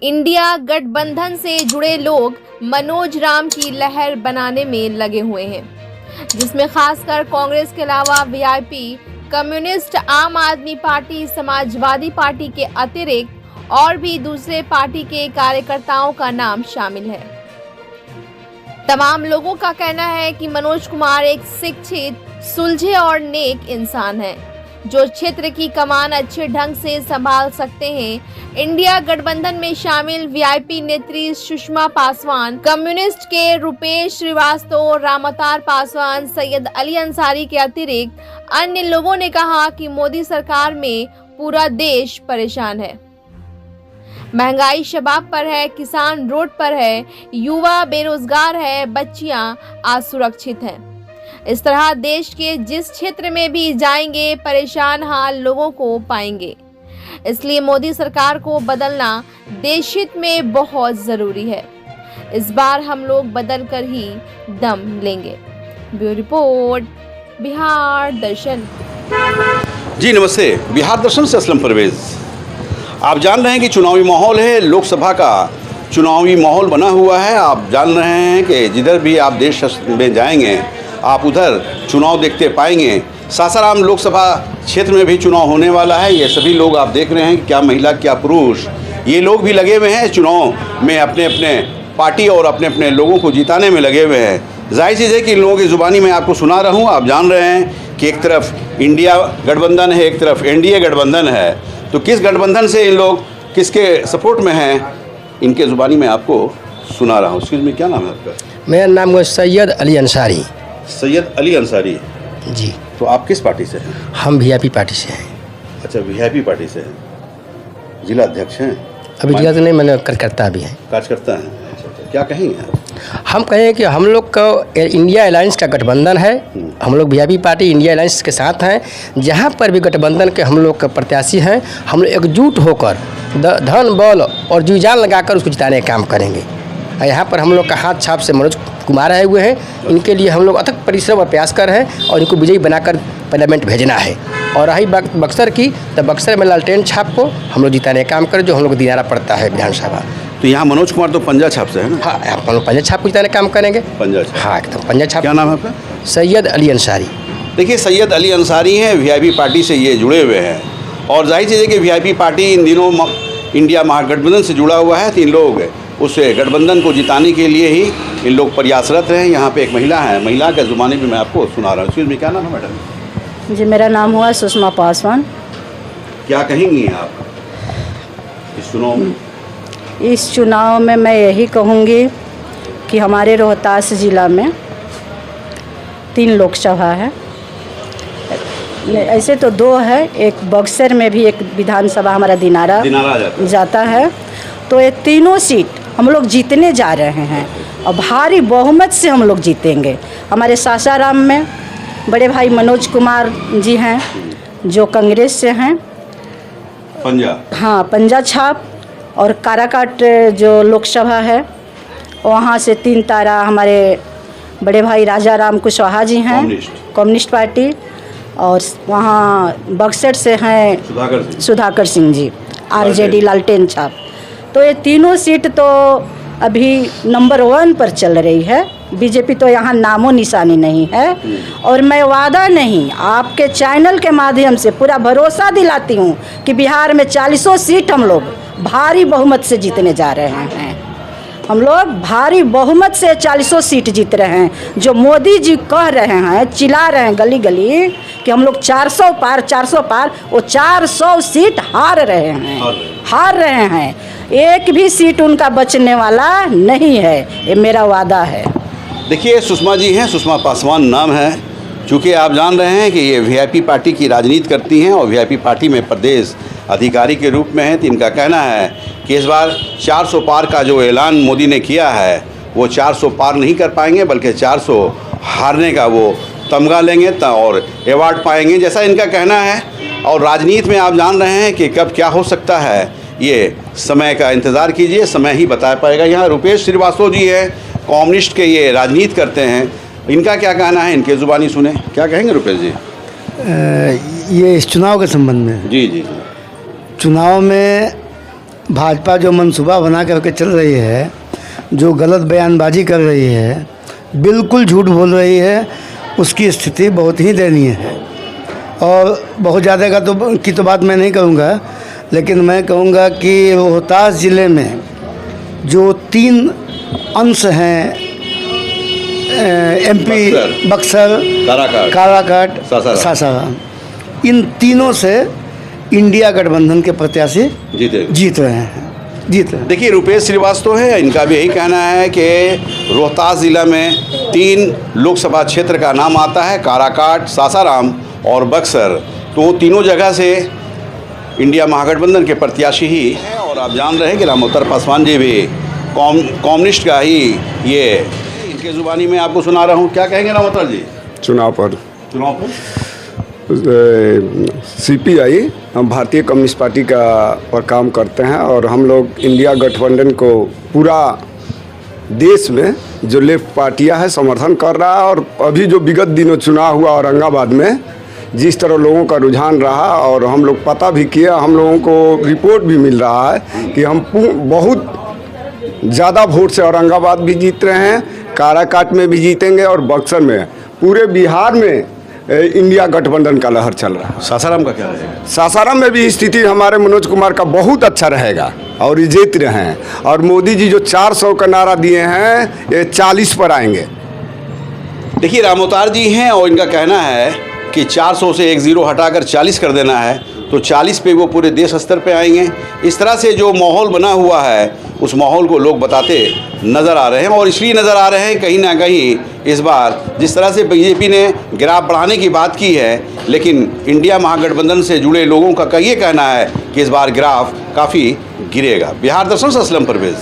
India गठबंधन से जुड़े लोग मनोज राम की लहर बनाने में लगे हुए हैं, जिसमें खासकर कांग्रेस के अलावा वीआईपी, कम्युनिस्ट, आम आदमी पार्टी, समाजवादी पार्टी के अतिरिक्त और भी दूसरे पार्टी के कार्यकर्ताओं का नाम शामिल है। तमाम लोगों का कहना है कि मनोज कुमार एक शिक्षित, सुलझे और नेक इंसान है, जो क्षेत्र की कमान अच्छे ढंग से संभाल सकते हैं। इंडिया गठबंधन में शामिल वीआईपी नेत्री सुषमा पासवान, कम्युनिस्ट के रुपेश श्रीवास्तव, रामअवतार पासवान, सैयद अली अंसारी के अतिरिक्त अन्य लोगों ने कहा कि मोदी सरकार में पूरा देश परेशान है। महंगाई शबाब पर है, किसान रोड पर है, युवा बेरोजगार है, बच्चियां असुरक्षित हैं। इस तरह देश के जिस क्षेत्र में भी जाएंगे परेशान हाल लोगों को पाएंगे। इसलिए मोदी सरकार को बदलना देश हित में बहुत जरूरी है। इस बार हम लोग बदल कर ही दम लेंगे। ब्यूरो रिपोर्ट, बिहार दर्शन। जी नमस्ते, बिहार दर्शन से असलम परवेज। आप जान रहे हैं कि चुनावी माहौल है, लोकसभा का चुनावी माहौल बना हुआ है। आप जान रहे हैं कि जिधर भी आप देश में जाएंगे आप उधर चुनाव देखते पाएंगे। सासाराम लोकसभा क्षेत्र में भी चुनाव होने वाला है। ये सभी लोग आप देख रहे हैं, क्या महिला क्या पुरुष, ये लोग भी लगे हुए हैं चुनाव में, अपने अपने पार्टी और अपने अपने लोगों को जिताने में लगे हुए हैं। जाहिर चीज़ है कि इन लोगों की ज़ुबानी मैं आपको सुना रहा हूँ। आप जान रहे हैं कि एक तरफ इंडिया गठबंधन है, एक तरफ एनडीए गठबंधन है। तो किस गठबंधन से इन लोग किसके सपोर्ट में हैं, इनके ज़ुबानी में आपको सुना रहा हूँ। एक्सक्यूज़ मी, क्या नाम है आपका? मेरा नाम है सैयद अली अंसारी। सैयद अली अंसारी जी। तो आप किस पार्टी से हैं? हम वीआईपी पार्टी से हैं। अच्छा, वीआईपी पार्टी से हैं। जिला अध्यक्ष हैं? अभी जिला तो नहीं, मैंने कार्यकर्ता भी हैं। कार्यकर्ता हैं। अच्छा, क्या कहेंगे आप? हम कहें कि हम लोग का इंडिया अलायंस का गठबंधन है। हम लोग वीआईपी पार्टी इंडिया अलायंस के साथ हैं। जहाँ पर भी गठबंधन के हम लोग का प्रत्याशी हैं, हम लोग एकजुट होकर धन बल और जी जान लगाकर उसको जिताने का काम करेंगे। यहाँ पर हम लोग का हाथ छाप से मनोज कुमार आए हुए हैं। इनके लिए हम लोग अथक परिश्रम और प्रयास कर रहे हैं और इनको विजयी बनाकर पार्लियामेंट भेजना है। और रही बात बक्सर की, तो बक्सर में लालटेन छाप को हम लोग जिताने का काम करें, जो हम लोग दिनारा पड़ता है विधानसभा। तो यहाँ मनोज कुमार तो पंजा छाप से है ना? हाँ, हम लोग पंजा छाप को जिताने का काम करेंगे। पंजा छाप? हाँ, एकदम पंजा छाप। क्या नाम है आपका? सैयद अली अंसारी। देखिए, सैयद अली अंसारी हैं, वीआईपी पार्टी से ये जुड़े हुए हैं। और जाहिर चीज़ है कि वीआईपी पार्टी इन दिनों इंडिया महागठबंधन से जुड़ा हुआ है। 3 लोग उस गठबंधन को जिताने के लिए ही इन लोग प्रयासरत हैं। यहाँ पे एक महिला है, महिला के ज़ुबानी भी मैं आपको सुना रहा हूँ। एक्सक्यूज़ मी, क्या नाम है मैडम? जी, मेरा नाम हुआ सुषमा पासवान। क्या कहेंगी आप इस चुनाव में? इस चुनाव में मैं यही कहूँगी कि हमारे रोहतास ज़िला में 3 लोकसभा है। ऐसे तो 2 है, एक बक्सर में भी एक विधानसभा हमारा दिनारा जाता है। तो ये तीनों सीट हम लोग जीतने जा रहे हैं और भारी बहुमत से हम लोग जीतेंगे। हमारे सासाराम में बड़े भाई मनोज कुमार जी हैं, जो कांग्रेस से हैं। पंजा? हाँ, पंजा छाप। और काराकाट जो लोकसभा है वहाँ से 3 तारा हमारे बड़े भाई राजा राम कुशवाहा जी हैं, कम्युनिस्ट पार्टी। और वहाँ बक्सर से हैं सुधाकर सिंह जी, आरजेडी लालटेन छाप। तो ये तीनों सीट तो अभी नंबर 1 पर चल रही है। बीजेपी तो यहाँ नामो निशानी नहीं है। और मैं वादा नहीं, आपके चैनल के माध्यम से पूरा भरोसा दिलाती हूँ कि बिहार में 40 सीट हम लोग भारी बहुमत से जीतने जा रहे हैं। हम लोग भारी बहुमत से 40 सीट जीत रहे हैं। जो मोदी जी कह रहे हैं, चिल्ला रहे हैं गली गली कि हम लोग 400 पार 400 पार, वो 400 सीट हार रहे हैं। एक भी सीट उनका बचने वाला नहीं है, ये मेरा वादा है। देखिए, सुषमा जी हैं, सुषमा पासवान नाम है। चूँकि आप जान रहे हैं कि ये वीआईपी पार्टी की राजनीति करती हैं और वीआईपी पार्टी में प्रदेश अधिकारी के रूप में हैं। तो इनका कहना है कि इस बार 400 पार का जो ऐलान मोदी ने किया है, वो 400 पार नहीं कर पाएंगे, बल्कि 400 हारने का वो तमगा लेंगे और अवार्ड पाएंगे, जैसा इनका कहना है। और राजनीति में आप जान रहे हैं कि कब क्या हो सकता है, ये समय का इंतज़ार कीजिए, समय ही बता पाएगा। यहाँ रुपेश श्रीवास्तव जी हैं, कम्युनिस्ट के ये राजनीति करते हैं। इनका क्या कहना है, इनके ज़ुबानी सुने। क्या कहेंगे रुपेश जी? ये इस चुनाव के संबंध में? जी जी। चुनाव में भाजपा जो मनसूबा बना करके चल रही है, जो गलत बयानबाजी कर रही है, बिल्कुल झूठ बोल रही है, उसकी स्थिति बहुत ही दयनीय है। और बहुत ज़्यादा की तो बात मैं नहीं करूँगा, लेकिन मैं कहूँगा कि रोहतास ज़िले में जो 3 अंश हैं, एमपी बक्सर, काराकाट, सासाराम, इन तीनों से इंडिया गठबंधन के प्रत्याशी जीत रहे हैं। देखिए, रुपेश श्रीवास्तव है, इनका भी यही कहना है कि रोहतास ज़िला में 3 लोकसभा क्षेत्र का नाम आता है, काराकाट, सासाराम और बक्सर। तो तीनों जगह से इंडिया महागठबंधन के प्रत्याशी ही हैं। और आप जान रहे हैं कि रामअवतार पासवान जी भी कम्युनिस्ट का ही ये, इनके ज़ुबानी में आपको सुना रहा हूँ। क्या कहेंगे रामअवतार जी चुनाव पर? सीपीआई, हम भारतीय कम्युनिस्ट पार्टी का पर काम करते हैं और हम लोग इंडिया गठबंधन को पूरा देश में जो लेफ्ट पार्टियां हैं समर्थन कर रहा है। और अभी जो विगत दिनों चुनाव हुआ औरंगाबाद में, जिस तरह लोगों का रुझान रहा, और हम लोग पता भी किया, हम लोगों को रिपोर्ट भी मिल रहा है कि हम बहुत ज़्यादा वोट से औरंगाबाद भी जीत रहे हैं, काराकाट में भी जीतेंगे और बक्सर में, पूरे बिहार में इंडिया गठबंधन का लहर चल रहा है। सासाराम का क्या रहेगा? सासाराम में भी स्थिति हमारे मनोज कुमार का बहुत अच्छा रहेगा और ये जीत रहे हैं। और मोदी जी जो 400 का नारा दिए हैं, ये 40 पर आएंगे। देखिए, रामअवतार जी हैं और इनका कहना है कि 400 से 1 ज़ीरो हटाकर 40 कर देना है, तो 40 पे वो पूरे देश स्तर पे आएंगे। इस तरह से जो माहौल बना हुआ है, उस माहौल को लोग बताते नज़र आ रहे हैं। और इसलिए नज़र आ रहे हैं कहीं ना कहीं इस बार जिस तरह से बीजेपी ने ग्राफ बढ़ाने की बात की है, लेकिन इंडिया महागठबंधन से जुड़े लोगों का ये कहना है कि इस बार ग्राफ काफ़ी गिरेगा। बिहार दर्शन से असलम परवेज़।